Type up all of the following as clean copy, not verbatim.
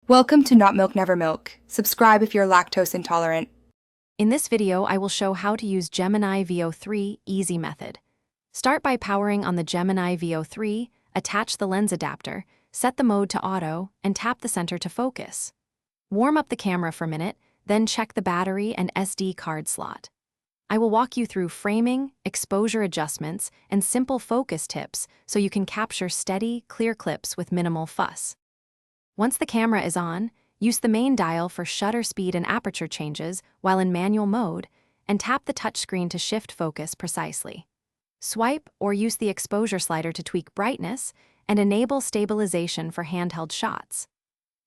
Welcome to Not Milk Never Milk. Subscribe if you're lactose intolerant. In this video, I will show how to use Gemini Veo 3 Easy Method. Start by powering on the Gemini Veo 3, attach the lens adapter, set the mode to auto, and tap the center to focus. Warm up the camera for a minute, then check the battery and SD card slot. I will walk you through framing, exposure adjustments, and simple focus tips so you can capture steady, clear clips with minimal fuss. Once the camera is on, use the main dial for shutter speed and aperture changes while in manual mode, and tap the touchscreen to shift focus precisely. Swipe or use the exposure slider to tweak brightness and enable stabilization for handheld shots.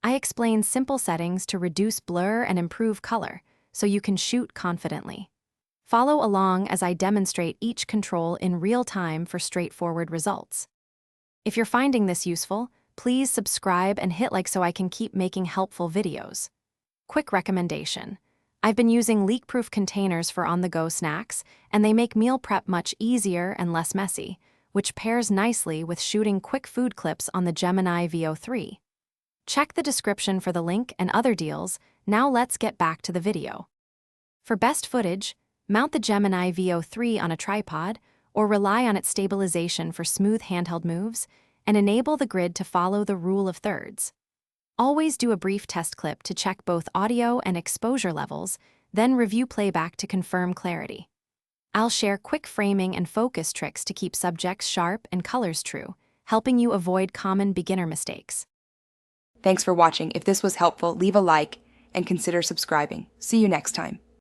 I explain simple settings to reduce blur and improve color, so you can shoot confidently. Follow along as I demonstrate each control in real time for straightforward results. If you're finding this useful, please subscribe and hit like so I can keep making helpful videos. Quick recommendation. I've been using leak-proof containers for on-the-go snacks, and they make meal prep much easier and less messy, which pairs nicely with shooting quick food clips on the Gemini Veo 3. Check the description for the link and other deals. Now let's get back to the video. For best footage, mount the Gemini Veo 3 on a tripod, or rely on its stabilization for smooth handheld moves, and enable the grid to follow the rule of thirds. Always do a brief test clip to check both audio and exposure levels, then review playback to confirm clarity. I'll share quick framing and focus tricks to keep subjects sharp and colors true, helping you avoid common beginner mistakes. Thanks for watching. If this was helpful, leave a like and consider subscribing. See you next time.